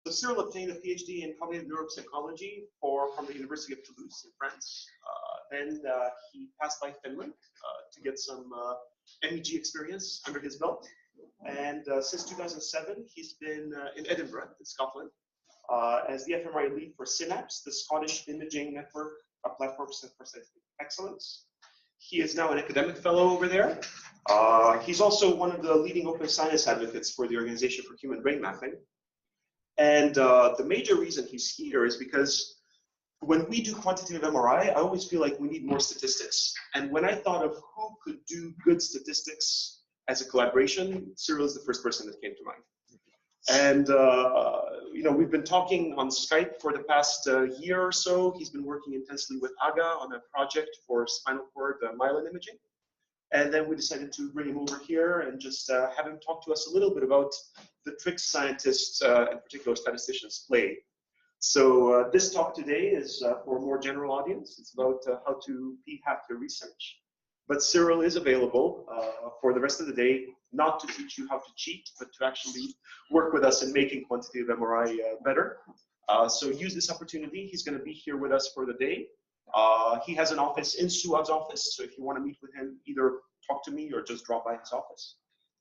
So Cyril obtained a PhD in cognitive neuropsychology from the University of Toulouse in France. Then he passed by Finland to get some MEG experience under his belt. And since 2007, he's been in Edinburgh, in Scotland, as the fMRI lead for Synapse, the Scottish imaging network, a platform for scientific excellence. He is now an academic fellow over there. He's also one of the leading open science advocates for the Organization for Human Brain Mapping. And the major reason he's here is because when we do quantitative MRI, I always feel like we need more statistics. And when I thought of who could do good statistics as a collaboration, Cyril is the first person that came to mind. And you know, we've been talking on Skype for the past year or so. He's been working intensely with Aga on a project for spinal cord myelin imaging. And then we decided to bring him over here and just have him talk to us a little bit about the tricks scientists, in particular statisticians, play. So this talk today is for a more general audience. It's about how to p-hack your research. But Cyril is available for the rest of the day, not to teach you how to cheat, but to actually work with us in making quantitative MRI better. So use this opportunity. He's going to be here with us for the day. He has an office in Suad's office, so if you want to meet with him, either talk to me or just drop by his office.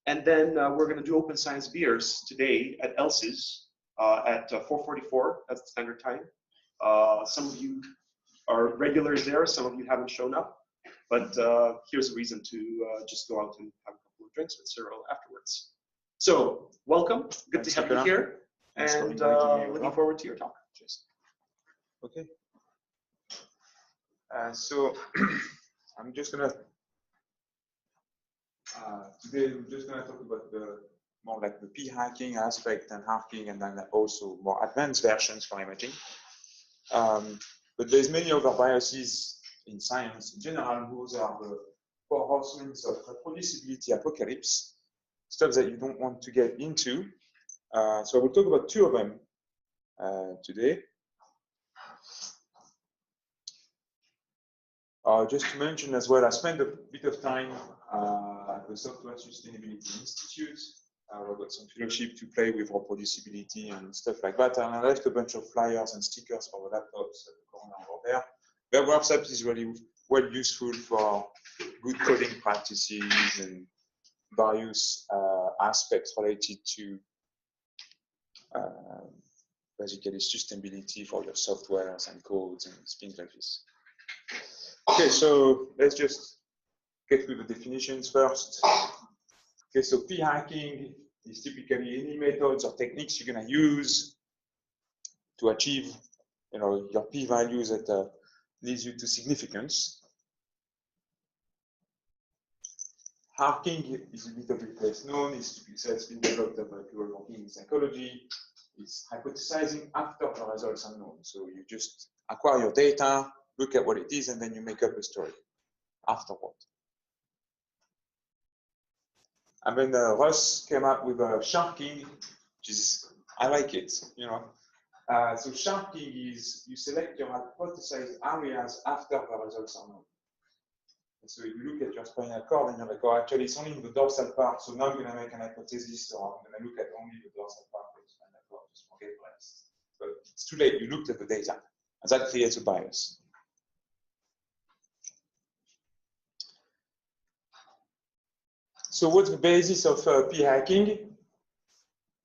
And then we're going to do open science beers today at Elsie's at 4:44. That's the standard time. Some of you are regulars there, some of you haven't shown up, but here's a reason to just go out and have a couple of drinks with Cyril afterwards. So welcome, good to have you here, and looking forward to your talk. Cheers. Okay. So I'm just gonna today we're just gonna talk about the more like the p-hacking aspect and harking, and then also more advanced versions for imaging. But there's many other biases in science in general. Those are the four horsemen of reproducibility apocalypse, stuff that you don't want to get into. So I will talk about two of them today. Just to mention as well, I spent a bit of time at the Software Sustainability Institute. I got some fellowship to play with reproducibility and stuff like that. And I left a bunch of flyers and stickers for the laptops at the corner over there. Their website is really well useful for good coding practices and various aspects related to basically sustainability for your softwares and codes and things like this. Okay, so let's just get through the definitions first. Okay, so p-hacking is typically any methods or techniques you're going to use to achieve, your p-values that leads you to significance. Harking is a little bit less known. It's been developed by people working in psychology. It's hypothesizing after the results are known. So you just acquire your data, look at what it is, and then you make up a story afterward. And then Russ came up with sharking, which is, I like it, So sharking is you select your hypothesized areas after the results are known. And so you look at your spinal cord and you're like, oh, actually it's only in the dorsal part, so now I'm going to make an hypothesis, or I'm going to look at only the dorsal part of the spinal cord, just forget the rest. But it's too late, you looked at the data, and that creates a bias. So what's the basis of p-hacking?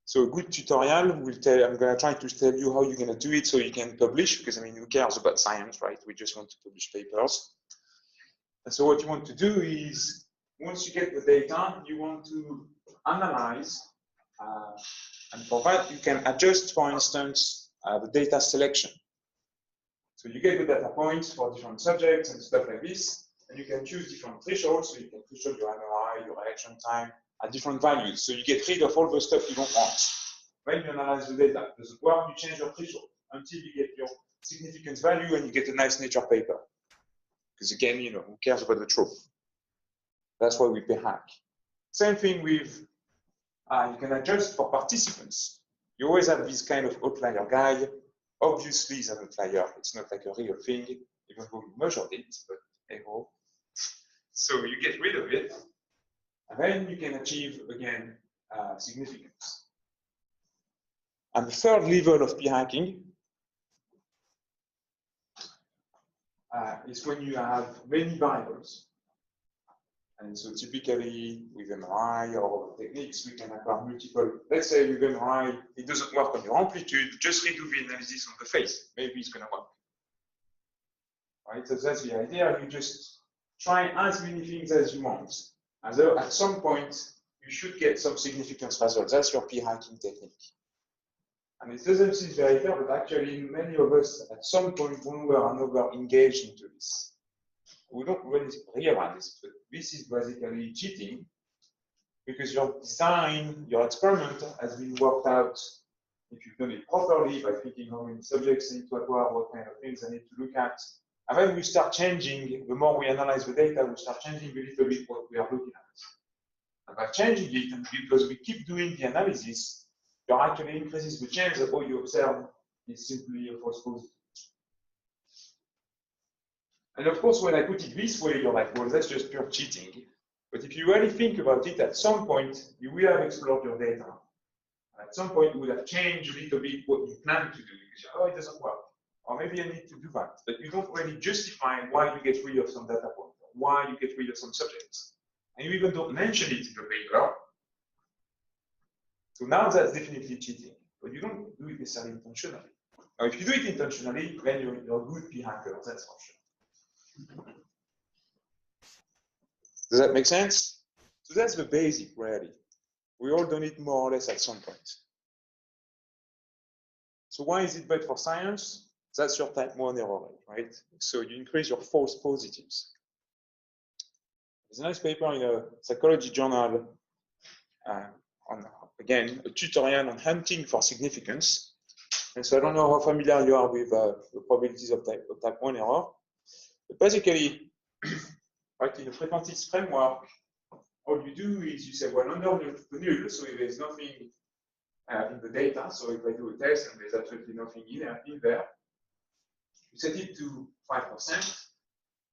So a good tutorial will tell, I'm going to try to tell you how you're going to do it so you can publish, because I mean, who cares about science, right? We just want to publish papers. And so what you want to do is, once you get the data, you want to analyze, and for that you can adjust, for instance, the data selection. So you get the data points for different subjects and stuff like this, and you can choose different thresholds, so you can threshold your MRI, your reaction time at different values. So you get rid of all the stuff you don't want. When you analyze the data, it doesn't work, you change your threshold until you get your significance value and you get a nice Nature paper. Because again, who cares about the truth? That's why we p-hack. Same thing with, you can adjust for participants. You always have this kind of outlier guy. Obviously, it's an outlier. It's not like a real thing, even though we measured it, but anyhow. So you get rid of it, and then you can achieve, again, significance. And the third level of p-hacking is when you have many variables. And so typically with MRI or techniques, we can have multiple. Let's say with MRI, it doesn't work on your amplitude, just redo the analysis on the face. Maybe it's going to work. Right? So that's the idea. You just try as many things as you want. And so at some point, you should get some significant results. That's your p-hacking technique. And it doesn't seem very fair, but actually many of us at some point, one way or another, engage into this. We don't really realize, but this is basically cheating because your design, your experiment has been worked out if you've done it properly by thinking how many subjects need to acquire, what kind of things I need to look at. And then we start changing, the more we analyze the data, we start changing a little bit what we are looking at. And by changing it, and because we keep doing the analysis, you actually increases the chance that what you observe is simply a false positive. And of course, when I put it this way, you're like, well, that's just pure cheating. But if you really think about it, at some point, you will have explored your data. At some point, you would have changed a little bit what you plan to do. Because, oh, it doesn't work. Or maybe I need to do that. But you don't really justify why you get rid of some data points, or why you get rid of some subjects. And you even don't mention it in the paper. So now that's definitely cheating. But you don't do it necessarily intentionally. Now, if you do it intentionally, then you're a good p-hacker, that's for sure. Does that make sense? So that's the basic, really. We all done it more or less at some point. So why is it bad for science? That's your type 1 error rate, right? So you increase your false positives. There's a nice paper in a psychology journal on, again, a tutorial on hunting for significance. And so I don't know how familiar you are with the probabilities of type 1 error. But basically, right, in the frequentist framework, all you do is you say, well, under the null, so if there's nothing in the data, so if I do a test and there's absolutely nothing in there, you set it to 5%.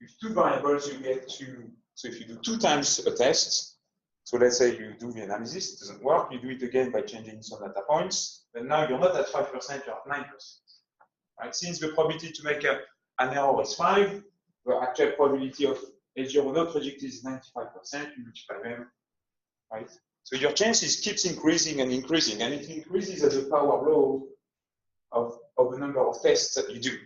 With two variables, you get to, so if you do 2 times a test, so let's say you do the analysis, it doesn't work, you do it again by changing some data points, then now you're not at 5%, you're at 9%. Right? Since the probability to make an error is 5, the actual probability of A0 not rejected is 95%, you multiply them, right? So your chances keeps increasing and increasing, and it increases as the power law of the number of tests that you do.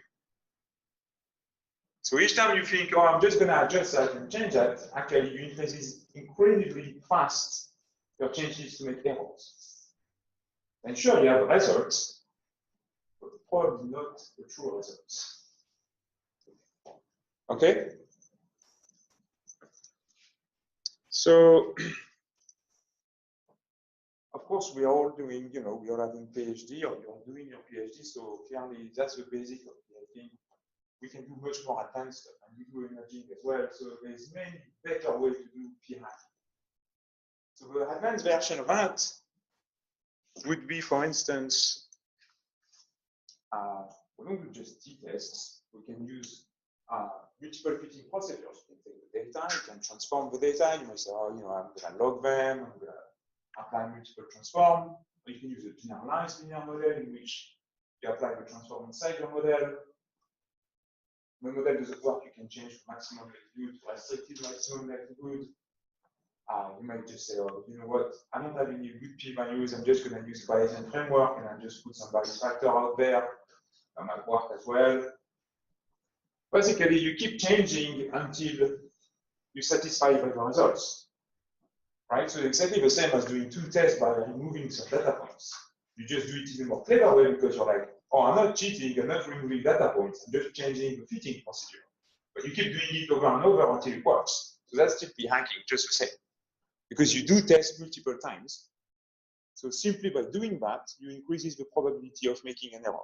So each time you think, oh, I'm just going to adjust that and change that, actually you increase incredibly fast your chances to make errors. And sure, you have results, but probably not the true results. Okay? So, of course, we are all doing, we are having PhD, or you're doing your PhD, so clearly that's the basic of PhD. We can do much more advanced stuff, and we do imaging as well, so there's many better ways to do p-hacking. So the advanced version of that would be, for instance, we don't do just t-tests, we can use multiple fitting procedures. You can take the data, you can transform the data, you may say, oh, I'm going to log them, I'm going to apply multiple transform, or you can use a generalized linear model in which you apply the transform inside your model. When the model doesn't work, you can change from maximum likelihood to restricted maximum likelihood. You might just say, oh, you know what, I don't have any good p-values, I'm just going to use Bayesian framework and I'll just put some value factor out there. That might work as well. Basically, you keep changing until you satisfy the results. Right? So exactly the same as doing 2 tests by removing some data points. You just do it in a more clever way because you're like, oh, I'm not cheating, I'm not removing data points, I'm just changing the fitting procedure. But you keep doing it over and over until it works. So that's still p-hacking, just the same. Because you do test multiple times. So simply by doing that, you increases the probability of making an error.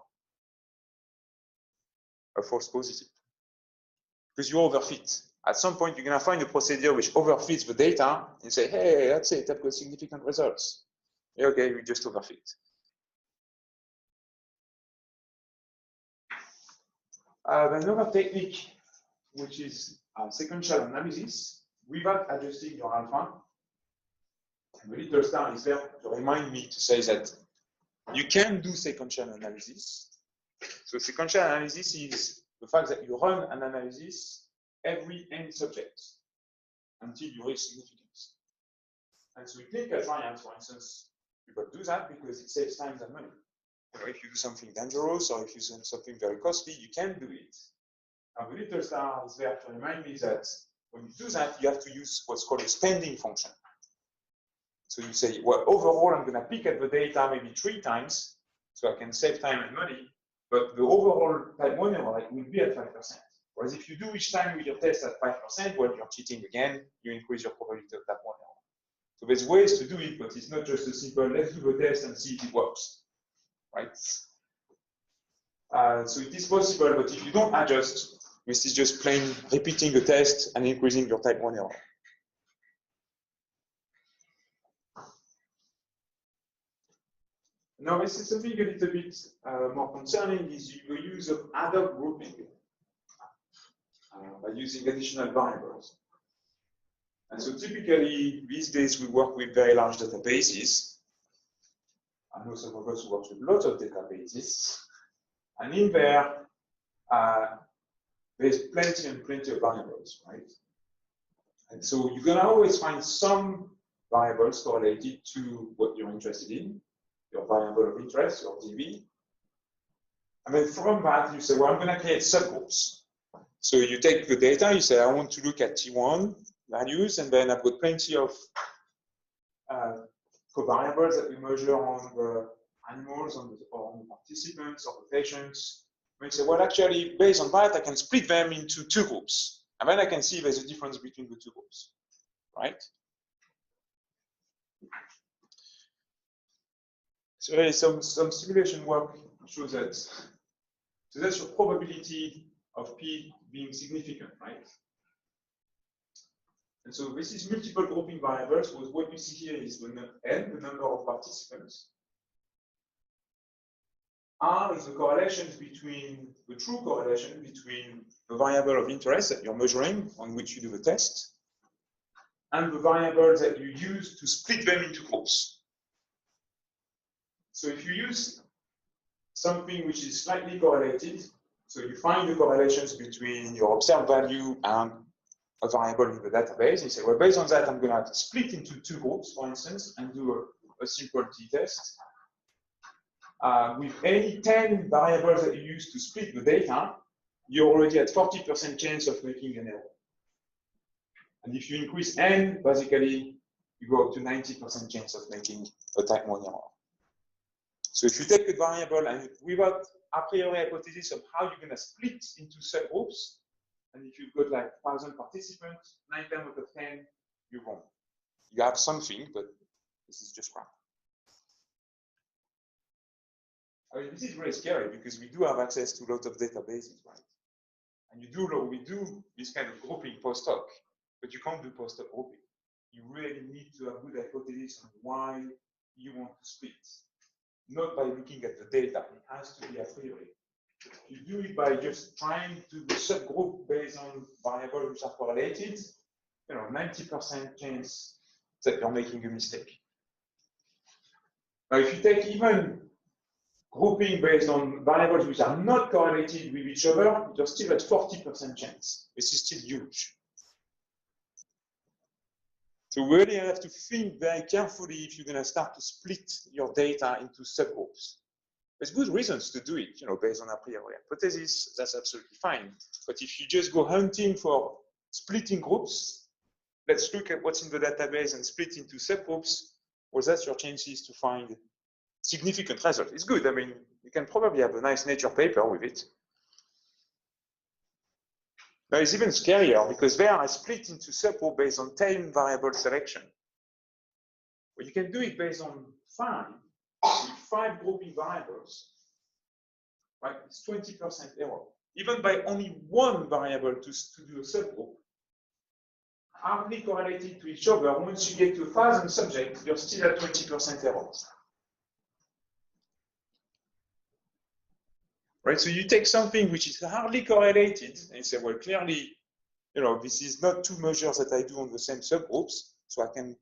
A false positive. Because you overfit. At some point, you're going to find a procedure which overfits the data and say, hey, that's it, I've got significant results. Okay, we just overfit. Another technique, which is sequential analysis, without adjusting your alpha. The little star is there to remind me to say that you can do sequential analysis. So sequential analysis is the fact that you run an analysis every n subject until you reach significance. And so in clinical trials, for instance, people do that because it saves time and money. You know, if you do something dangerous or if you do something very costly, you can do it. And the little star is there to remind me that when you do that, you have to use what's called a spending function. So you say, well, overall, I'm going to pick at the data maybe 3 times, so I can save time and money, but the overall type 1 error rate will be at 5%. Whereas if you do each time with your test at 5%, well, you're cheating again, you increase your probability of type 1 error. So there's ways to do it, but it's not just a simple, let's do the test and see if it works, right? So it is possible, but if you don't adjust, this is just plain repeating the test and increasing your type 1 error. Now, this is something a little bit more concerning, is the use of ad hoc grouping by using additional variables. And so typically, these days, we work with very large databases. I know some of us work with lots of databases. And in there, there's plenty and plenty of variables, right? And so you're going to always find some variables correlated to what you're interested in, your variable of interest, your DB. And then from that, you say, well, I'm going to create subgroups. So you take the data, you say, I want to look at T1 values, and then I've got plenty of covariables that we measure on the animals, on the participants, or the patients. And you say, well, actually, based on that, I can split them into 2 groups. And then I can see there's a difference between the 2 groups, right? So there is some simulation work shows that. So that's your probability of P being significant, right? And so this is multiple grouping variables, because what you see here is the N, the number of participants. R is the correlations between, the true correlation between the variable of interest that you're measuring, on which you do the test, and the variables that you use to split them into groups. So if you use something which is slightly correlated, so you find the correlations between your observed value and a variable in the database, you say, well, based on that, I'm going to split into 2 groups, for instance, and do a simple t-test. With any 10 variables that you use to split the data, you're already at 40% chance of making an error. And if you increase n, basically, you go up to 90% chance of making a type 1 error. So if you take a variable and without a priori hypothesis of how you're going to split into subgroups, and if you've got like 1,000 participants, 9 times out of 10, you're wrong. You have something, but this is just crap. I mean, this is very scary because we do have access to a lot of databases, right? And we do this kind of grouping post-hoc, but you can't do post-hoc grouping. You really need to have good hypothesis on why you want to split. Not by looking at the data, it has to be a priori. You do it by just trying to do subgroup based on variables which are correlated, 90% chance that you're making a mistake. Now, if you take even grouping based on variables which are not correlated with each other, you're still at 40% chance. This is still huge. So we really have to think very carefully if you're going to start to split your data into subgroups. There's good reasons to do it, based on a priori hypothesis, that's absolutely fine. But if you just go hunting for splitting groups, let's look at what's in the database and split into subgroups, well, that's your chances to find significant results. It's good. I mean, you can probably have a nice Nature paper with it. Now, it's even scarier because there I split into subgroup based on 10 variable selection. But you can do it based on 5, with 5 grouping variables. Right? It's 20% error. Even by only 1 variable to do a subgroup, hardly correlated to each other, once you get to 1,000 subjects, you're still at 20% errors. Right, so you take something which is hardly correlated and you say, well, clearly, this is not 2 measures that I do on the same subgroups, so I can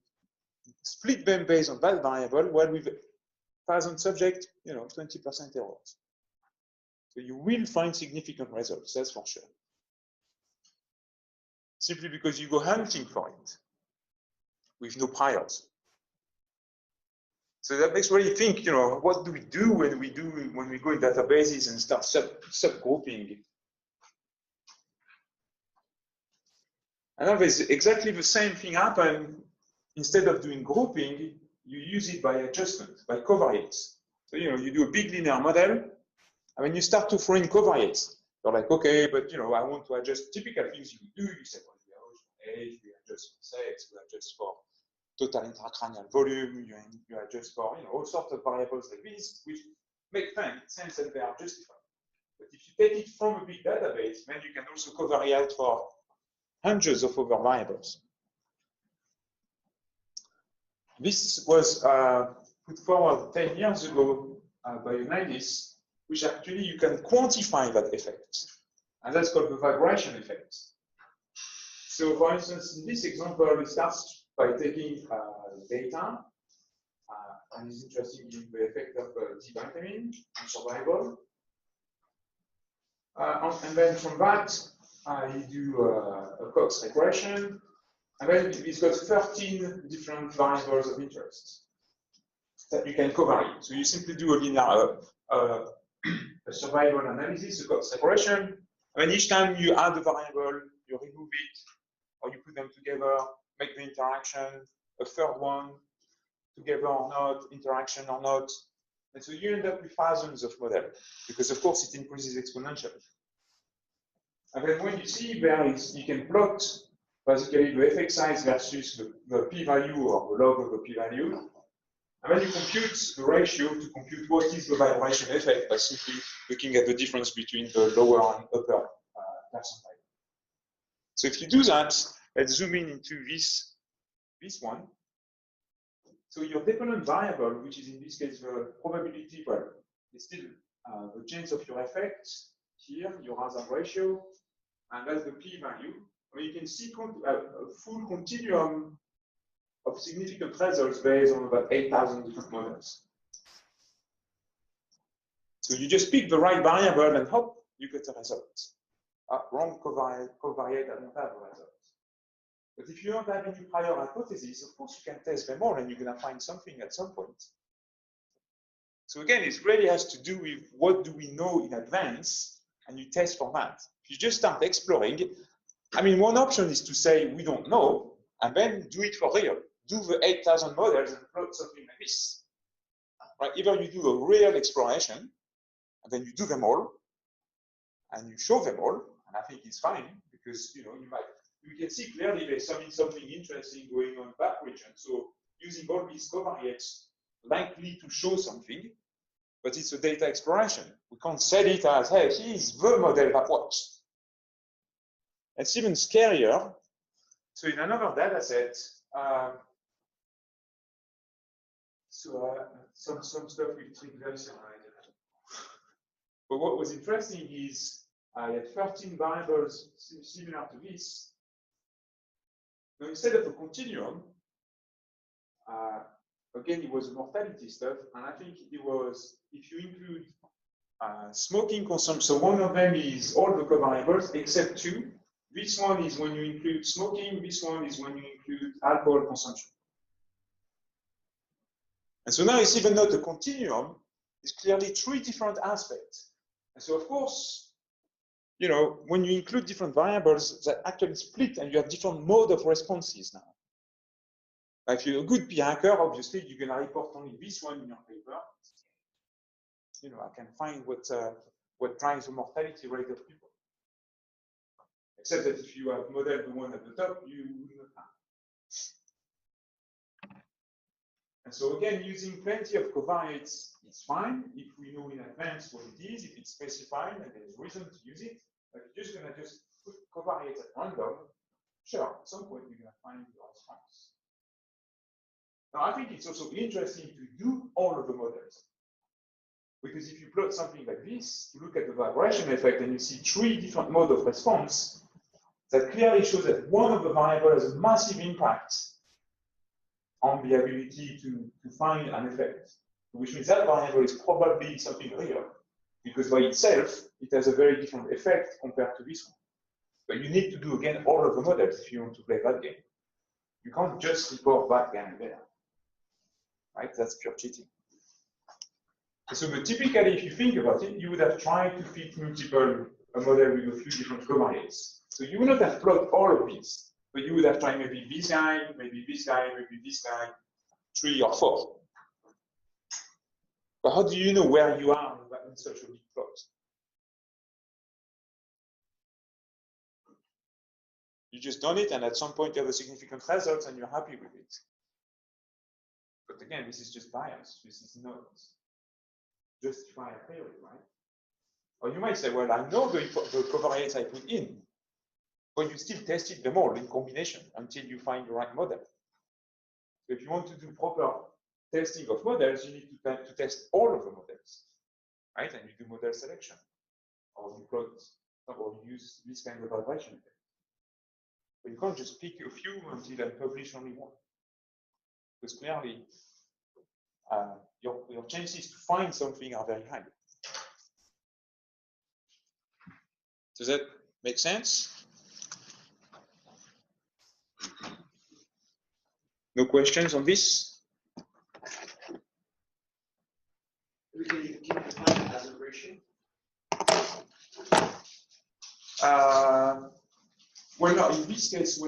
split them based on that variable. Well, with 1,000 subjects, 20% errors. So you will find significant results, that's for sure. Simply because you go hunting for it with no priors. So that makes really think, what do we do when we go in databases and start subgrouping? And now there's exactly the same thing happen. Instead of doing grouping, you use it by adjustment, by covariates. So you do a big linear model, and when you start to throw in covariates, you're like, okay, but I want to adjust typical things you do. You say, well, we adjust for age, we adjust for sex, we adjust for total intracranial volume, you adjust for all sorts of variables like this, which make sense and they are justified. But if you take it from a big database, then you can also covariate for hundreds of other variables. This was put forward 10 years ago by Unitis, which actually you can quantify that effect. And that's called the vibration effect. So for instance, in this example, it starts by taking data, and is interested in the effect of D vitamin on survival. And then from that, you do a Cox regression, and then it's got 13 different variables of interest that you can covariate. So you simply do a linear a survival analysis, a Cox regression, and each time you add a variable, you remove it, or you put them together, make the interaction, a third one, together or not, interaction or not. And so you end up with thousands of models, because of course it increases exponentially. And then when you see there is, you can plot basically the effect size versus the p-value or the log of the p-value. And then you compute the ratio to compute what is the vibration effect by simply looking at the difference between the lower and upper percentile. So if you do that, let's zoom in into this one. So your dependent variable, which is in this case the probability, well, it's still the chance of your effect here, your hazard ratio, and that's the p-value. Well, you can see a full continuum of significant results based on about 8,000 different models. So you just pick the right variable and hop, you get a result. Wrong covariate, I don't have a result. But if you don't have any prior hypothesis, of course you can test them all and you're going to find something at some point. So again, it really has to do with what do we know in advance, and you test for that. If you just start exploring, I mean, one option is to say we don't know, and then do it for real. Do the 8,000 models and plot something like this. Right? Either you do a real exploration, and then you do them all, and you show them all, and I think it's fine, because you can see clearly there's something interesting going on in that region. So using all these covariates likely to show something, but it's a data exploration. We can't sell it as, hey, here's the model that works. It's even scarier. So in another data set, some stuff with triggers. But what was interesting is I had 13 variables similar to this. Now, instead of a continuum, again, it was mortality stuff, and I think it was, if you include smoking consumption, so one of them is all the covariables except two. This one is when you include smoking, this one is when you include alcohol consumption. And so now it's even not a continuum, it's clearly three different aspects. And so of course, when you include different variables that actually split and you have different mode of responses now. If you're a good P hacker, obviously you're going to report only this one in your paper. I can find what drives the mortality rate of people. Except that if you have modeled the one at the top, you will not have. And so again, using plenty of covariates is fine if we know in advance what it is, if it's specified and there's reason to use it. But if you're just going to just put covariates at random, sure, at some point you're going to find your response. Now, I think it's also interesting to do all of the models. Because if you plot something like this, you look at the vibration effect and you see three different modes of response, that clearly shows that one of the variables has a massive impact on the ability to find an effect. which means that variable is probably something real, because by itself, it has a very different effect compared to this one. But you need to do, again, all of the models if you want to play that game. You can't just report that game there, right? That's pure cheating. So, but typically, if you think about it, you would have tried to fit a model with a few different covariates. So you would not have plotted all of these, but you would have tried maybe this guy, maybe this guy, maybe this guy, 3 or 4. But how do you know where you are in such a big plot? You just done it, and at some point you have a significant result, and you're happy with it. But again, this is just bias. This is not justify a theory, right? Or you might say, well, I know the covariates I put in, but you still tested them all in combination until you find the right model. So if you want to do proper testing of models, you need to test all of the models, right? And you do model selection, or you plot, or you use this kind of vibration effect. But you can't just pick a few until I publish only one, because clearly your chances to find something are very high. Does that make sense? No questions on this? We can keep the hazard ratio. Well, no, in this case, the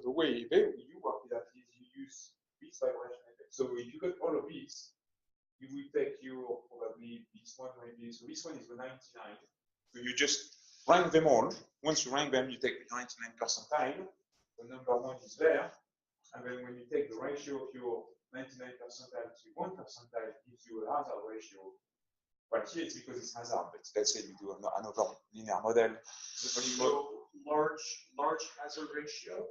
way you work with that is you use this vibration effect. So if you got all of these, you will take your probably this one, maybe. So this one is the 99. So you just rank them all. Once you rank them, you take the 99 percentile. The number 1 is there. And then when you take the ratio of your 99 percentile to 1 percentile, it gives you a hazard ratio. But here it's because it's hazard. But let's say you do another linear model. So large hazard ratio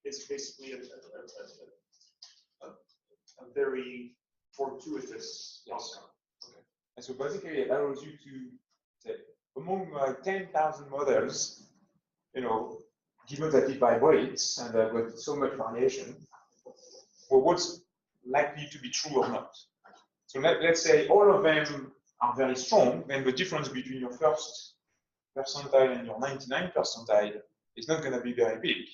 is basically a very fortuitous outcome. Okay. And so basically it allows you to say, among 10,000 models, given that it vibrates and I've got so much variation, well, what's likely to be true or not? So let's say all of them are very strong, then the difference between your first percentile and your 99 percentile is not going to be very big.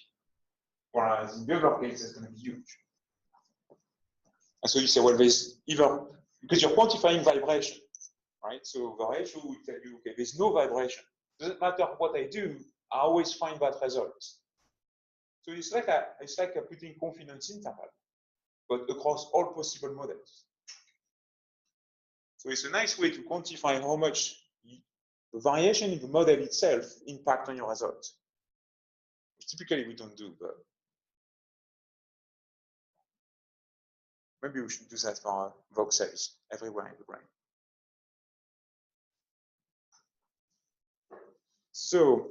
Whereas in the other case, it's going to be huge. And so you say, well, there's either, because you're quantifying vibration, right? So the ratio will tell you, okay, there's no vibration. Doesn't matter what I do, I always find that result. So it's like putting confidence interval, but across all possible models. So it's a nice way to quantify how much the variation in the model itself impact on your result. Which typically we don't do, but maybe we should do that for voxels everywhere in the brain. So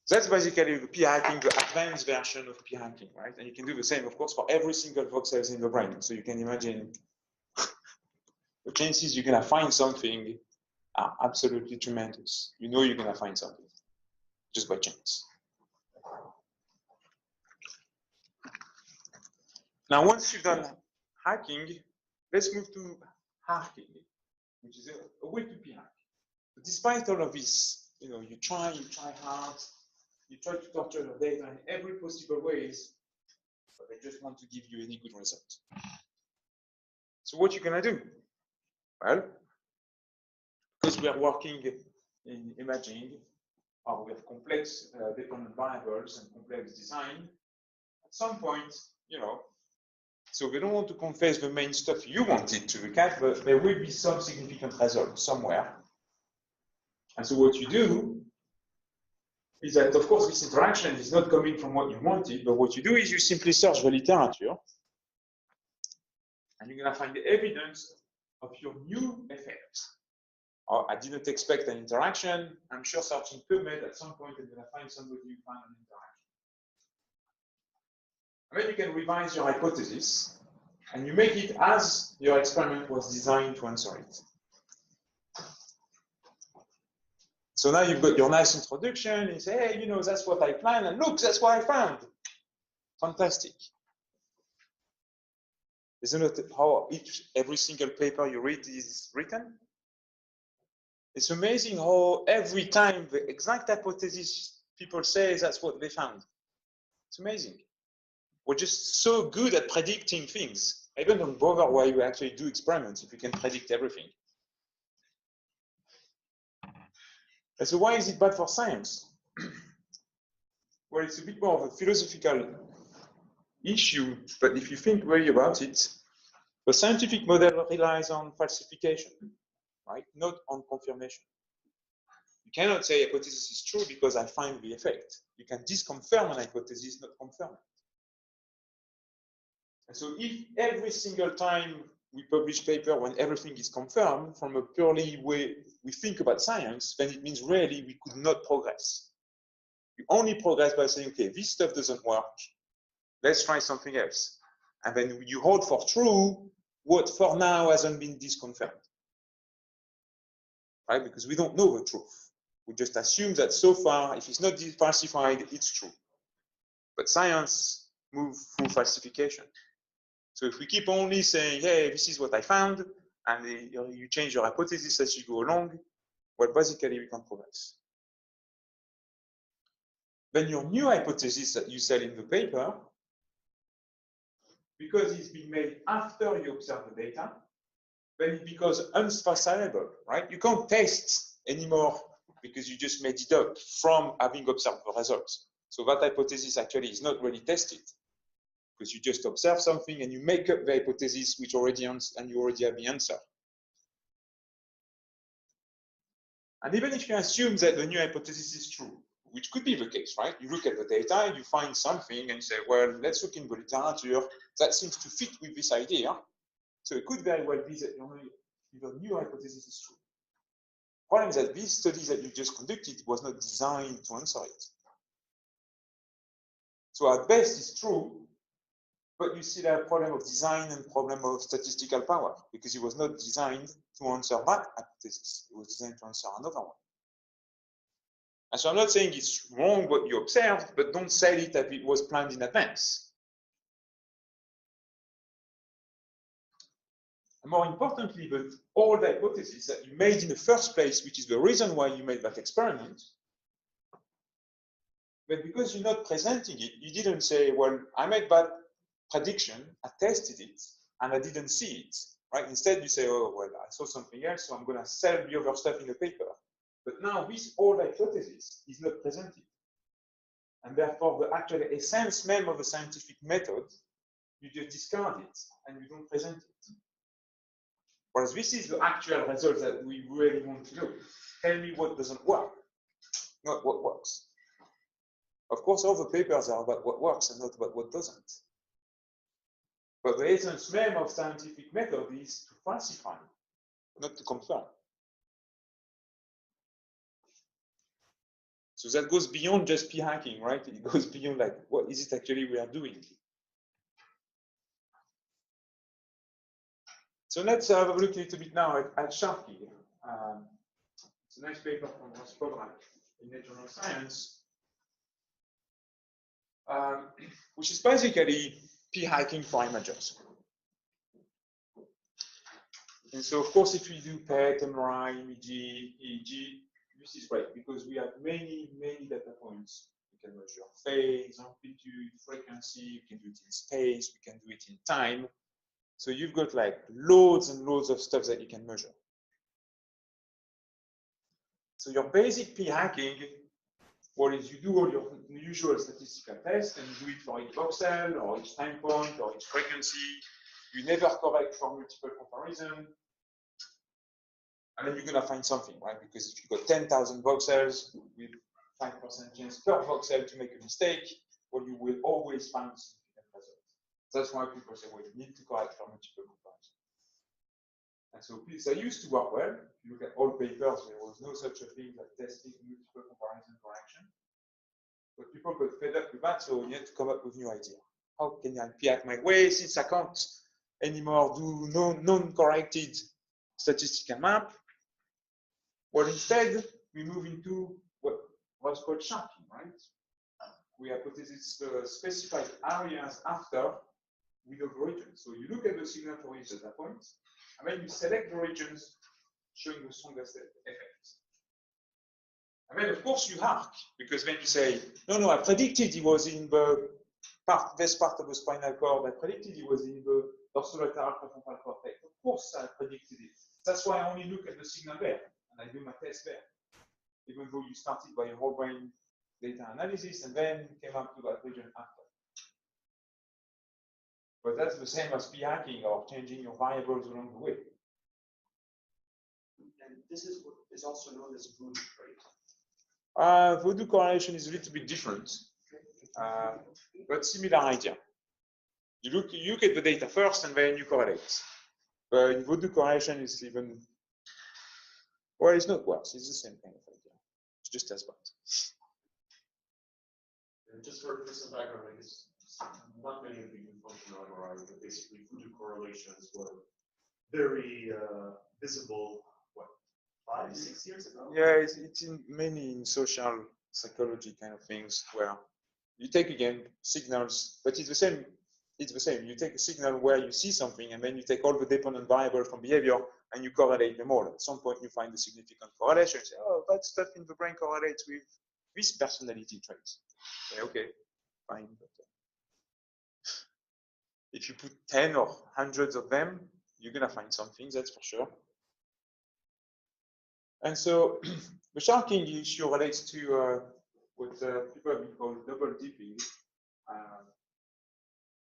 that's basically the p-hacking, the advanced version of p-hacking, right? And you can do the same, of course, for every single voxels in the brain. So you can imagine the chances you're going to find something are absolutely tremendous. You know you're going to find something just by chance. Now, once you've done hacking, let's move to harking, which is a way to p-hack. But despite all of this, you try hard, you try to torture your data in every possible ways, but they just want to give you any good result. So what you're going to do? Well, because we are working in imaging, or we have complex dependent variables and complex design, at some point, so we don't want to confess the main stuff you wanted to the cat, but there will be some significant result somewhere. And so what you do is that, of course, this interaction is not coming from what you wanted, but what you do is you simply search the literature, and you're going to find the evidence of your new effect. Or I didn't expect an interaction. I'm sure searching PubMed at some point, I'm going to find somebody who found an interaction. And then you can revise your hypothesis, and you make it as your experiment was designed to answer it. So now you've got your nice introduction, and you say, hey, that's what I planned, and look, that's what I found. Fantastic. Isn't it how every single paper you read is written? It's amazing how every time the exact hypothesis people say that's what they found. It's amazing. We're just so good at predicting things. I don't bother why you actually do experiments if you can predict everything. And so why is it bad for science? Well, it's a bit more of a philosophical issue, but if you think really about it, the scientific model relies on falsification, right? Not on confirmation. You cannot say a hypothesis is true because I find the effect. You can disconfirm an hypothesis, not confirm it. And so if every single time we publish paper when everything is confirmed from a purely way we think about science, then it means really we could not progress. You only progress by saying, okay, this stuff doesn't work. Let's try something else. And then you hold for true what for now hasn't been disconfirmed. Right? Because we don't know the truth. We just assume that so far, if it's not falsified, it's true. But science moves through falsification. So if we keep only saying, hey, this is what I found, and you change your hypothesis as you go along, well, basically we can't progress. Then your new hypothesis that you sell in the paper, because it's been made after you observe the data, then it becomes unfalsifiable, right? You can't test anymore because you just made it up from having observed the results. So that hypothesis actually is not really tested because you just observe something and you make up the hypothesis which already and you already have the answer. And even if you assume that the new hypothesis is true, which could be the case, right? You look at the data, you find something and you say, well, let's look in the literature that seems to fit with this idea. So it could very well be that your new hypothesis is true. The problem is that this study that you just conducted was not designed to answer it. So at best it's true, but you still have a problem of design and problem of statistical power because it was not designed to answer that hypothesis. It was designed to answer another one. And so I'm not saying it's wrong what you observed, but don't sell it as it was planned in advance. And more importantly, but all the hypotheses that you made in the first place, which is the reason why you made that experiment, but because you're not presenting it, you didn't say, well, I made that prediction, I tested it, and I didn't see it, right? Instead, you say, oh, well, I saw something else, so I'm going to sell the other stuff in the paper. But now this whole hypothesis is not presented. And therefore, the actual essence même of a scientific method, you just discard it and you don't present it. Whereas this is the actual result that we really want to know. Tell me what doesn't work, not what works. Of course, all the papers are about what works and not about what doesn't. But the essence même of scientific method is to falsify, not to confirm. So that goes beyond just p-hacking, right? It goes beyond like, what is it actually we are doing? So let's have a look a little bit now at Sharking. It's a nice paper from Ross Podrak in Nature Science, which is basically p-hacking for imagers. And so, of course, if we do PET, MRI, EEG, this is great because we have many data points. We can measure phase, amplitude, frequency, we can do it in space, we can do it in time. So you've got like loads and loads of stuff that you can measure. So your basic p-hacking, what is you do all your usual statistical tests and you do it for each voxel or each time point or each frequency. You never correct for multiple comparison. And then you're going to find something, right? Because if you've got 10,000 voxels with 5% chance per voxel to make a mistake, well, you will always find significant results. That's why people say, well, you need to correct for multiple comparison. And so that used to work well. If you look at all papers, there was no such a thing as testing multiple comparison correction. But people got fed up with that, so you had to come up with new idea. How can I p-hack my way since I can't anymore do non-corrected statistical map? Well, instead, we move into what's called Sharking, right? We hypothesis specified areas after without the region. So you look at the signal for each data point, and then you select the regions showing the strongest effect. And then, of course, you arc, because then you say, no, I predicted he was in the best part of the spinal cord. I predicted he was in the dorsolateral prefrontal cortex. Of course, I predicted it. That's why I only look at the signal there, and I do my test there. Even though you started by a whole brain data analysis, and then came up to that region after. But that's the same as p-hacking or changing your variables along the way. And this is what is also known as voodoo, right? Voodoo correlation is a little bit different, but similar idea. You look at the data first and then you correlate. But in voodoo correlation, it's even, well, it's not worse. It's the same kind of idea. It's just as bad. And just for some background, I guess not many of you functional MRI, but basically voodoo correlations were very visible, what, 5, 6 years ago? Yeah, it's mainly in social psychology kind of things where you take, again, signals, but it's the same. It's the same. You take a signal where you see something, and then you take all the dependent variables from behavior, and you correlate them all. At some point, you find a significant correlation. You say, oh, that stuff in the brain correlates with this personality traits. Okay, fine. But if you put 10 or hundreds of them, you're going to find something, that's for sure. And so the sharking issue relates to what people have been called double dipping.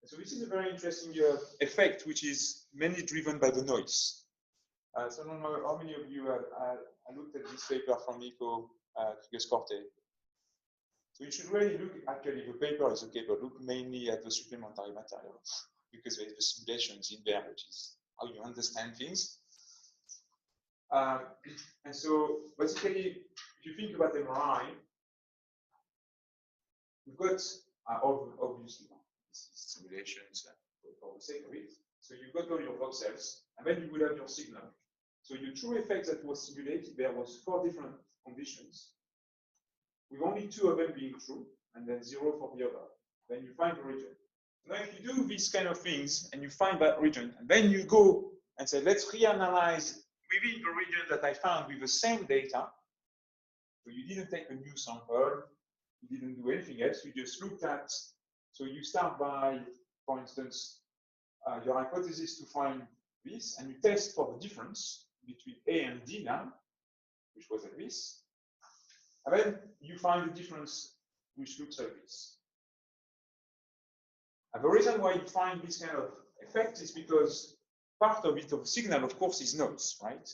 So this is a very interesting effect, which is mainly driven by the noise. So I don't know how many of you have looked at this paper from Nico Krieger-Corte. So you should really look, actually the paper is okay, but look mainly at the supplementary material, because there is the simulations in there, which is how you understand things. And so basically, if you think about MRI, you've got obviously simulations for the sake of it. So you've got all your voxels, and then you will have your signal. So your true effect that was simulated there was 4 different conditions, with only 2 of them being true, and then 0 for the other. Then you find the region. Now, if you do these kind of things, and you find that region, and then you go and say, let's reanalyze within the region that I found with the same data. So you didn't take a new sample, you didn't do anything else, you just looked at, so you start by, for instance, your hypothesis to find this, and you test for the difference between A and D now, which was like this. And then you find the difference which looks like this. And the reason why you find this kind of effect is because part of it, of the signal, of course, is noise, right?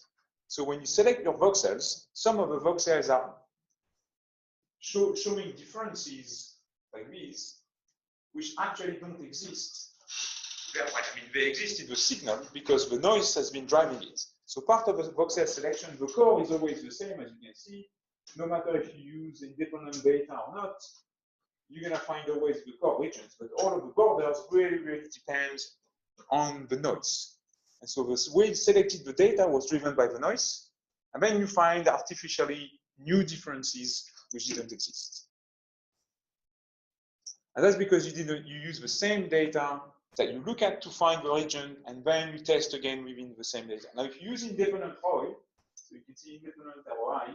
So when you select your voxels, some of the voxels are showing differences like this, which actually don't exist. They exist in the signal because the noise has been driving it. So part of the voxel selection, the core is always the same, as you can see. No matter if you use independent data or not, you're going to find always the core regions. But all of the borders really depends on the noise. And so the way you selected the data was driven by the noise. And then you find artificially new differences which didn't exist. And that's because you use the same data that you look at to find the region, and then you test again within the same data. Now, if you use independent ROI, so you can see independent ROI,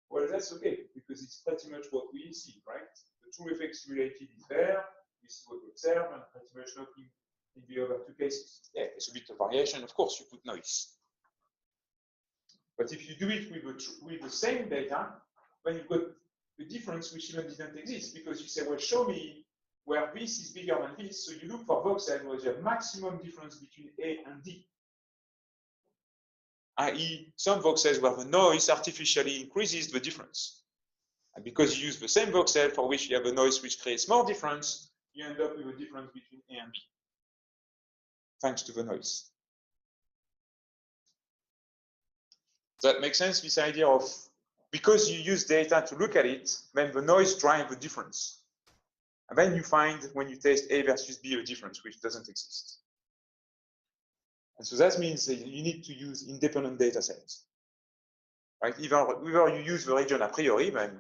well, that's okay, because it's pretty much what we see, right? The true effect simulated is there, this is what we observe, and pretty much nothing in the other 2 cases. Yeah, there's a bit of variation, of course, you put noise. But if you do it with the same data, then you've got the difference which even didn't exist, because you say, well, show me where this is bigger than this. So you look for voxel where you have maximum difference between A and D. I.e., some voxels where the noise artificially increases the difference. And because you use the same voxel for which you have a noise which creates more difference, you end up with a difference between A and B, thanks to the noise. Does that make sense, this idea of, because you use data to look at it, then the noise drives the difference. And then you find, when you test A versus B, a difference which doesn't exist. And so that means that you need to use independent data sets. Right? Either you use the region a priori, then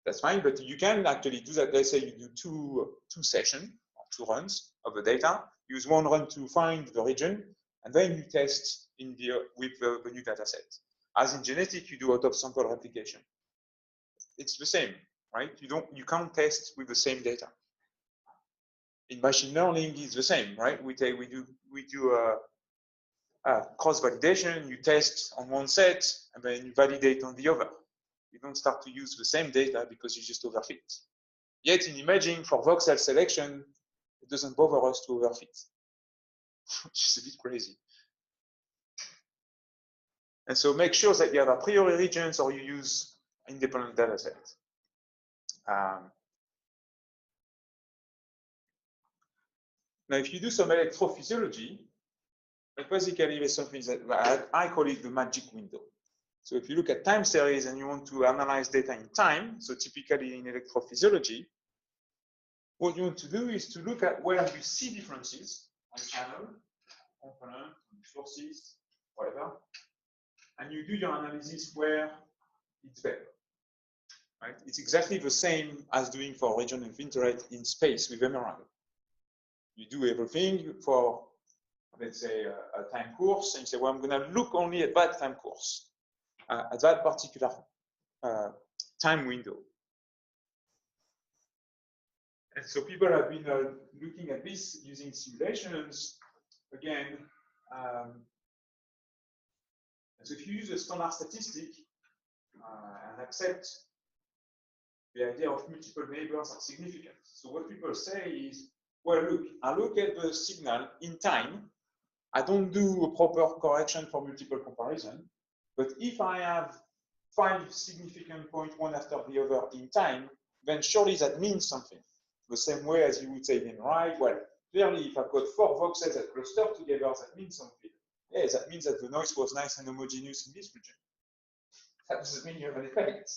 that's fine, but you can actually do that. Let's say you do two sessions, or 2 runs of the data, use one run to find the region, and then you test with the new data set. As in genetic, you do out of sample replication. It's the same, right? You can't test with the same data. In machine learning, it's the same, right? We do cross validation. You test on one set, and then you validate on the other. You don't start to use the same data because you just overfit. Yet in imaging for voxel selection, it doesn't bother us to overfit, which is a bit crazy. And so make sure that you have a priori regions or you use independent data set. Now, if you do some electrophysiology, basically there's something that I call it the magic window. So if you look at time series and you want to analyze data in time, so typically in electrophysiology, what you want to do is to look at where you see differences on channel, component, sources, whatever, and you do your analysis where it's better. Right? It's exactly the same as doing for region of interest in space with MRI. You do everything for, let's say, a time course, and you say, well, I'm going to look only at that time course, at that particular time window. And so people have been looking at this using simulations. Again, so if you use a standard statistic and accept the idea of multiple neighbors are significant. So what people say is, well, look, I look at the signal in time. I don't do a proper correction for multiple comparison. But if I have 5 significant points one after the other in time, then surely that means something. The same way as you would say in MRI, well, clearly if I've got 4 voxels that cluster together, that means something. Yes, that means that the noise was nice and homogeneous in this region. That doesn't mean you have an effect.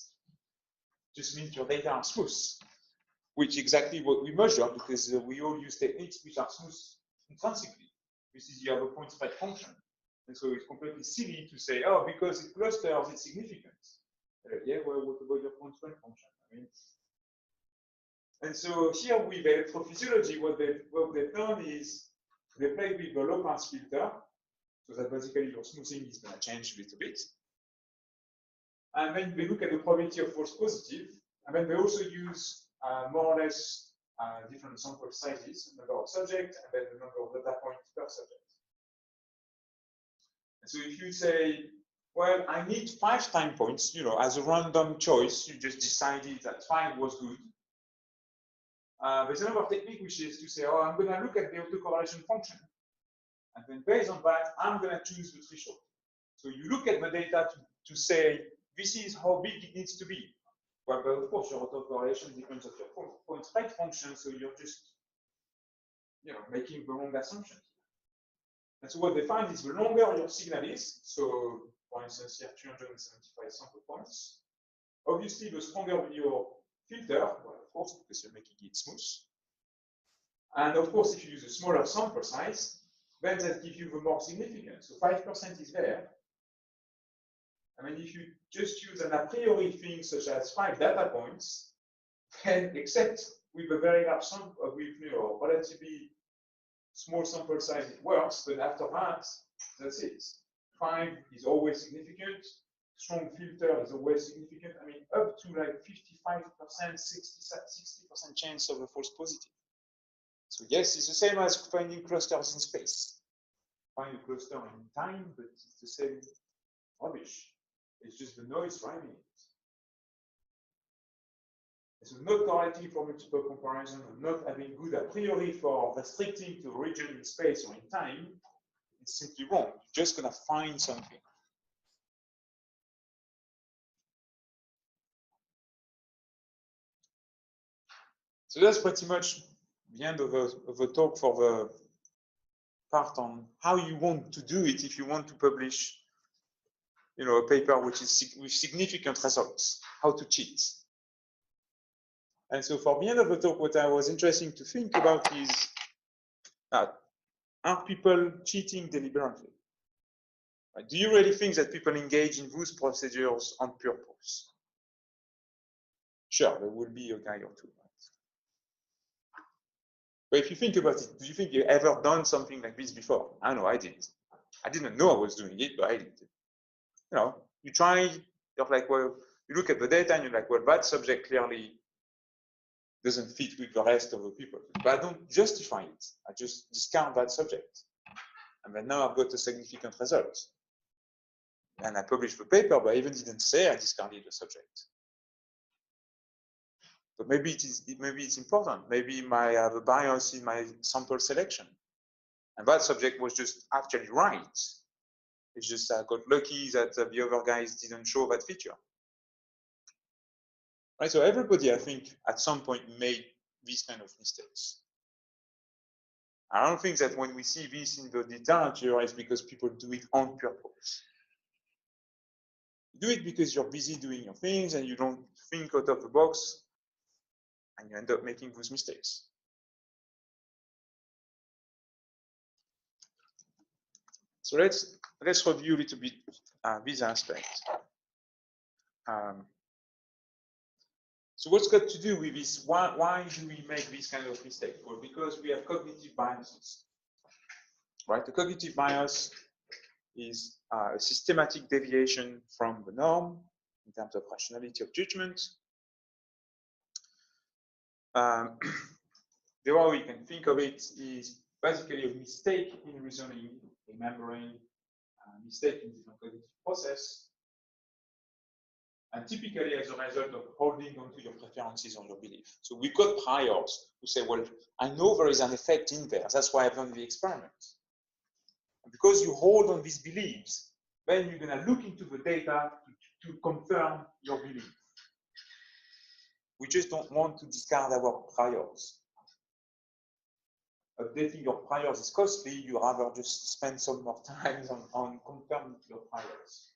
It just means your data are smooth, which is exactly what we measure because we all use techniques which are smooth intrinsically. This is you have a point spread function. And so it's completely silly to say, oh, because it clusters, it's significant. Yeah, well, what about your point spread function? I mean, and so here with electrophysiology, what they've done is they play with the low pass filter, so that basically your smoothing is going to change a little bit. And then they look at the probability of false positive, and then they also use more or less different sample sizes, number of subjects, and then the number of data points per subject. And so if you say, well, I need 5 time points, you know, as a random choice, you just decided that 5 was good. There's another technique which is to say, oh, I'm going to look at the autocorrelation function. And then based on that, I'm going to choose the threshold. So you look at the data to say, this is how big it needs to be. Well, but of course, your autocorrelation depends on your point spread function, so you're just, you know, making the wrong assumption. And so what they find is the longer your signal is, so for instance, here 275 sample points, obviously the stronger your filter, well, of course, because you're making it smooth. And of course, if you use a smaller sample size, then that gives you the more significant. So 5% is there. I mean, if you just use an a priori thing such as 5 data points, then except with a very large sample, with relatively small sample size, it works. But after that, that's it. 5 is always significant. Strong filter is always significant. I mean, up to like 55%, 60% chance of a false positive. So yes, it's the same as finding clusters in space. Find a cluster in time, but it's the same rubbish. It's just the noise driving it. So not correcting for multiple comparison, and not having good a priori for restricting to a region in space or in time, it's simply wrong. You're just going to find something. So that's pretty much the end of the talk for the part on how you want to do it if you want to publish, you know, a paper which is with significant results, how to cheat. And so for the end of the talk, what I was interesting to think about is are people cheating deliberately? Right? Do you really think that people engage in those procedures on purpose? Sure, there will be a guy or two. But if you think about it, do you think you ever done something like this before? I know I did. I didn't know I was doing it, but I did. You know, you try, you're like, well, you look at the data and you're like, well, that subject clearly doesn't fit with the rest of the people. But I don't justify it. I just discount that subject. And then now I've got a significant result. And I published the paper, but I even didn't say I discarded the subject. But maybe it's important. Maybe I have a bias in my sample selection. And that subject was just actually right. It's just I got lucky that the other guys didn't show that feature. Right, so everybody, I think, at some point made these kind of mistakes. I don't think that when we see this in the literature, it's because people do it on purpose. You do it because you're busy doing your things and you don't think out of the box, and you end up making those mistakes. So let's review a little bit this aspect. So what's got to do with this? Why do we make this kind of mistake? Well, because we have cognitive biases, right? The cognitive bias is a systematic deviation from the norm in terms of rationality of judgment. The way we can think of it is basically a mistake in reasoning, remembering, mistake in different cognitive process, and typically as a result of holding on to your preferences or your belief. So we've got priors who say, well, I know there is an effect in there. That's why I've done the experiment. And because you hold on these beliefs, then you're going to look into the data to confirm your belief. We just don't want to discard our priors. Updating your priors is costly. You rather just spend some more time on confirming your priors.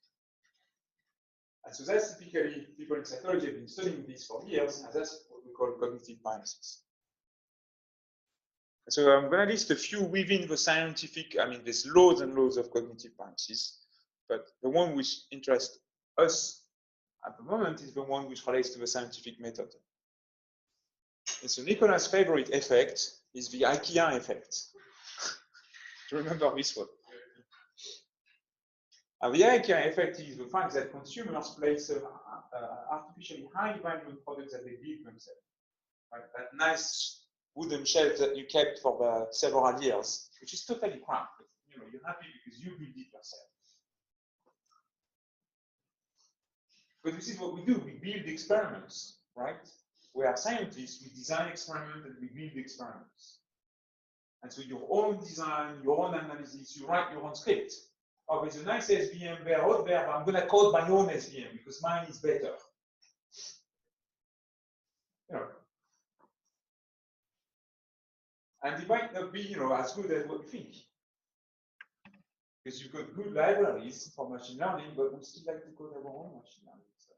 And so that's typically, people in psychology have been studying this for years, and that's what we call cognitive biases. So I'm going to list a few within the scientific, I mean, there's loads and loads of cognitive biases, but the one which interests us at the moment is the one which relates to the scientific method. And so Nicola's favorite effect is the IKEA effect. Do you remember this one? And the IKEA effect is the fact that consumers place artificially high value in products that they build themselves. Right? That nice wooden shelf that you kept for several years, which is totally crap. But, you know, you're happy because you build it yourself. But this is what we do. We build experiments, right? We are scientists. We design experiments and we build experiments. And so your own design, your own analysis, you write your own script. Oh, there's a nice SVM there, out there, but I'm going to code my own SVM because mine is better. You know. And it might not be, you know, as good as what you think. Because you've got good libraries for machine learning, but we still like to code our own machine learning. So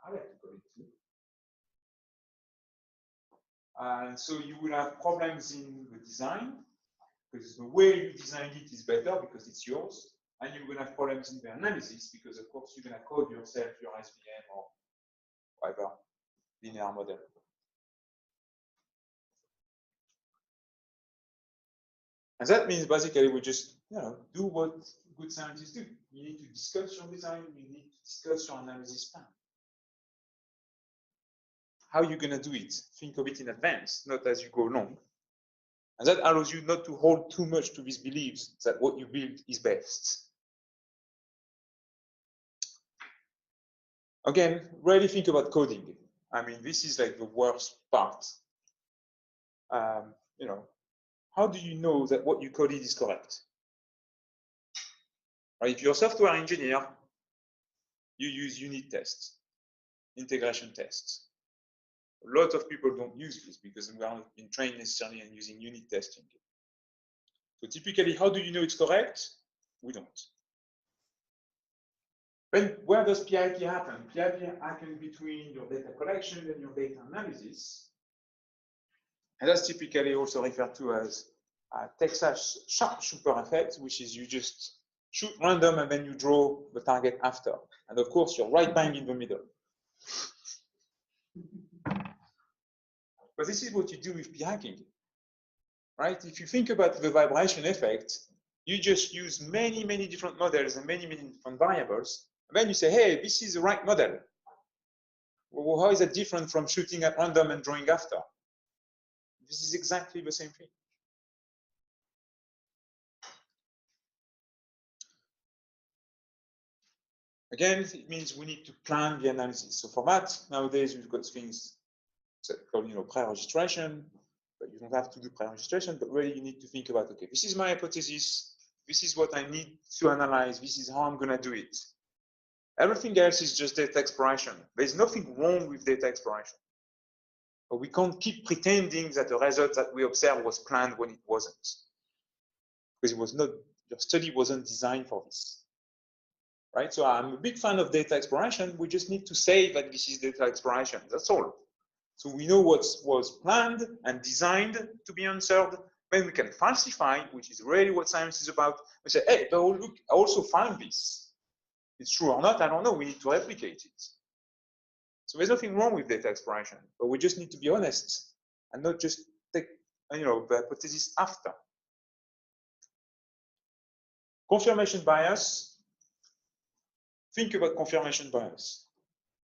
I like to code it too. And so you will have problems in the design, because the way you designed it is better because it's yours. And you're going to have problems in the analysis because, of course, you're going to code yourself your SVM or whatever linear model. And that means basically we just, you know, do what good scientists do. You need to discuss your design. You need to discuss your analysis plan. How are you going to do it? Think of it in advance, not as you go along. And that allows you not to hold too much to these beliefs that what you build is best. Again, really think about coding. I mean, this is like the worst part. You know, how do you know that what you coded is correct? Or if you're a software engineer, you use unit tests, integration tests. A lot of people don't use this because we haven't been trained necessarily in using unit testing. So typically, how do you know it's correct? We don't. Then where does PIP happen? PIP happens between your data collection and your data analysis. And that's typically also referred to as Texas sharpshooter effect, which is you just shoot random and then you draw the target after. And of course, you're right bang in the middle. But this is what you do with p-hacking. right? If you think about the vibration effect, you just use many, many different models and many, many different variables. And then you say, hey, this is the right model. Well, how is it different from shooting at random and drawing after? This is exactly the same thing. Again, it means we need to plan the analysis. So for that, nowadays we've got things called, pre-registration, but you don't have to do pre-registration, but really you need to think about, okay, this is my hypothesis, this is what I need to analyze, this is how I'm going to do it. Everything else is just data exploration. There's nothing wrong with data exploration. But we can't keep pretending that the result that we observed was planned when it wasn't. Because it was not, your study wasn't designed for this. Right? So I'm a big fan of data exploration. We just need to say that this is data exploration. That's all. So we know what was planned and designed to be answered. Then we can falsify, which is really what science is about. We say, hey, but look, I also found this. It's true or not, I don't know. We need to replicate it. So there's nothing wrong with data exploration, but we just need to be honest and not just take, the hypothesis after. Confirmation bias. Think about confirmation bias.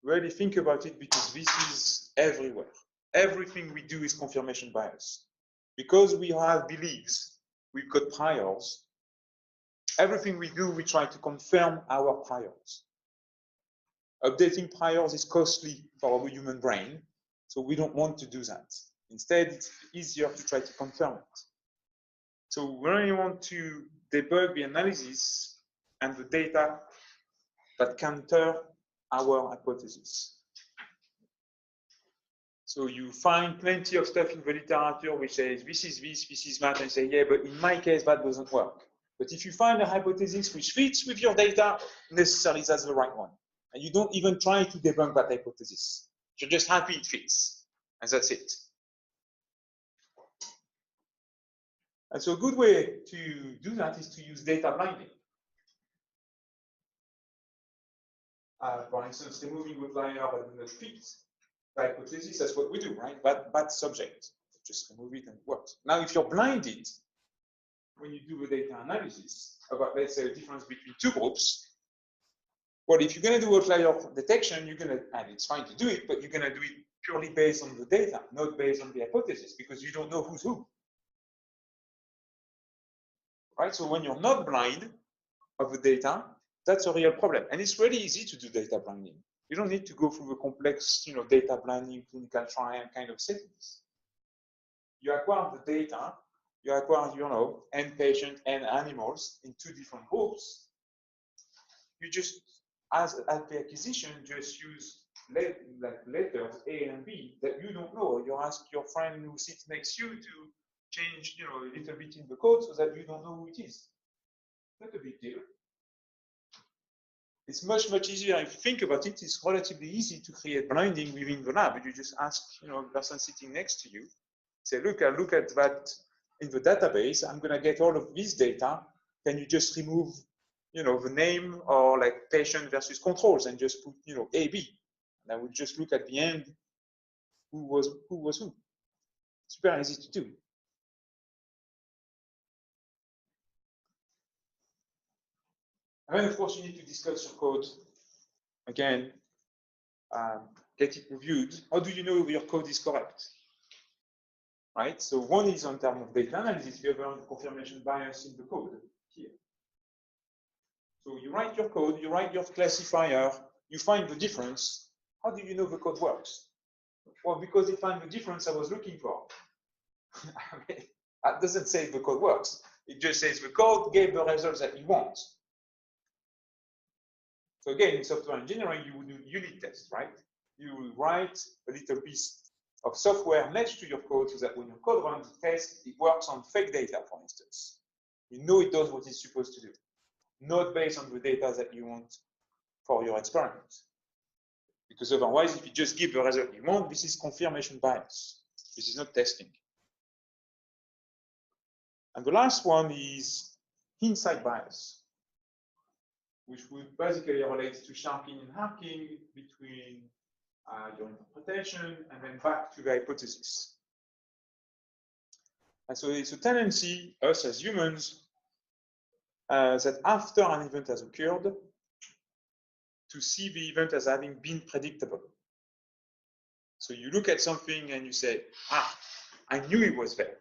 Really think about it, because this is everywhere. Everything we do is confirmation bias. Because we have beliefs, we've got priors. Everything we do, we try to confirm our priors. Updating priors is costly for our human brain, so we don't want to do that. Instead, it's easier to try to confirm it. So we really want to debug the analysis and the data that counter our hypothesis. So you find plenty of stuff in the literature which says this is this, this is that, and you say, yeah, but in my case, that doesn't work. But if you find a hypothesis which fits with your data, necessarily that's the right one. And you don't even try to debunk that hypothesis. You're just happy it fits, and that's it. And so a good way to do that is to use data blinding. For instance, removing outlier that do not fit the hypothesis, that's what we do, right? Bad subject. Just remove it and it works. Now, if you're blinded, when you do the data analysis about, let's say, a difference between two groups, well, if you're going to do outlier detection, you're going to, and it's fine to do it, but you're going to do it purely based on the data, not based on the hypothesis, because you don't know who's who. Right? So when you're not blind of the data, that's a real problem. And it's really easy to do data blinding. You don't need to go through the complex, data blinding, clinical trial kind of settings. You acquire the data, you acquire, and patient and animals in two different groups. You just, as at the acquisition, just use letters A and B that you don't know. You ask your friend who sits next to you to change, a little bit in the code so that you don't know who it is. Not a big deal. It's much, much easier. If you think about it, it's relatively easy to create blinding within the lab. You just ask, the person sitting next to you, say, look, I look at that in the database. I'm going to get all of this data. Can you just remove, the name or like patient versus controls and just put, A, B. And I will just look at the end who was who. Super easy to do. And then, of course, you need to discuss your code. Again, get it reviewed. How do you know your code is correct? Right? So one is on terms of data analysis, the other on confirmation bias in the code here. So you write your code, you write your classifier, you find the difference. How do you know the code works? Well, because it found the difference I was looking for. I mean, that doesn't say the code works. It just says the code gave the results that you want. So again, in software engineering, you would do unit tests, right? You will write a little piece of software next to your code so that when your code runs the test, it works on fake data, for instance. You know it does what it's supposed to do, not based on the data that you want for your experiment. Because otherwise, if you just give the result you want, this is confirmation bias. This is not testing. And the last one is hindsight bias, which would basically relate to sharking and harking between your interpretation and then back to the hypothesis. And so it's a tendency, us as humans, that after an event has occurred, to see the event as having been predictable. So you look at something and you say, ah, I knew it was there.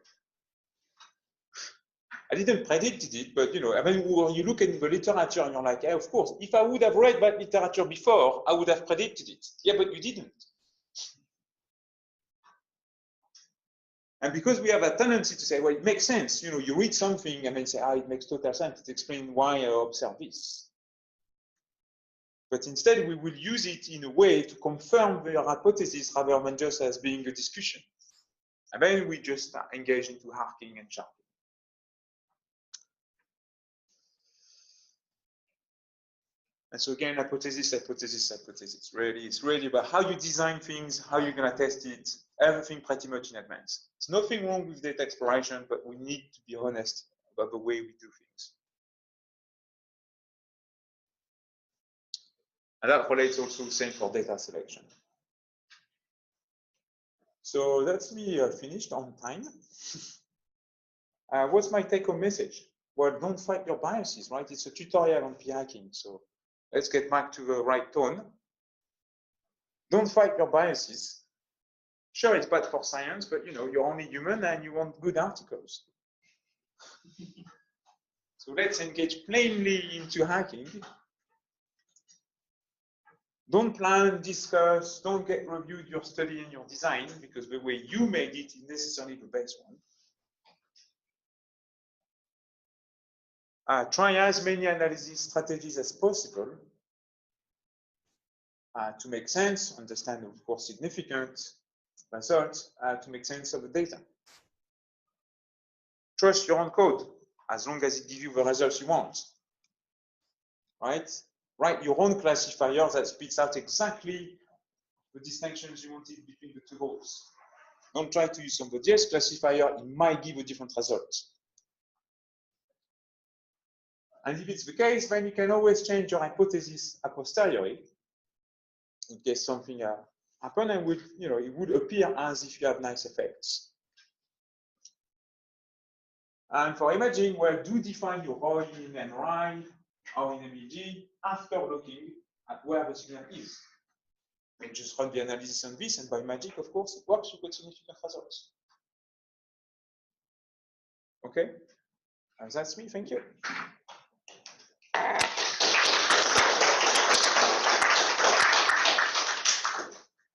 I didn't predict it, but you know, I mean, when you look at the literature and you're like, yeah, of course, if I would have read that literature before, I would have predicted it. Yeah, but you didn't. And because we have a tendency to say, well, it makes sense. You know, you read something and then say, ah, it makes total sense. It explains why I observe this. But instead, we will use it in a way to confirm their hypothesis rather than just as being a discussion. And then we just engage into harking and sharking. And so again, hypothesis, hypothesis, hypothesis. Really, it's really about how you design things, how you're going to test it, everything pretty much in advance. There's nothing wrong with data exploration, but we need to be honest about the way we do things. And that relates also the same for data selection. So that's me finished on time. What's my take-home message? Well, don't fight your biases, right? It's a tutorial on p-hacking, so let's get back to the right tone. Don't fight your biases. Sure, it's bad for science, but you know, you're only human and you want good articles. So let's engage plainly into hacking. Don't plan, discuss, don't get reviewed your study and your design, because the way you made it is necessarily the best one. Try as many analysis strategies as possible to make sense, understand, of course, significant results, to make sense of the data. Trust your own code, as long as it gives you the results you want, right? Write your own classifier that spits out exactly the distinctions you wanted between the two roles. Don't try to use somebody else's classifier, it might give a different result. And if it's the case, then you can always change your hypothesis a posteriori in case something happens, and would, you know, it would appear as if you have nice effects. And for imaging, well, do define your ROI in NRI or in MEG after looking at where the signal is. And just run the analysis on this, and by magic, of course, it works, you get significant results. Okay, and that's me, thank you.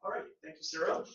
All right, thank you, Cyril.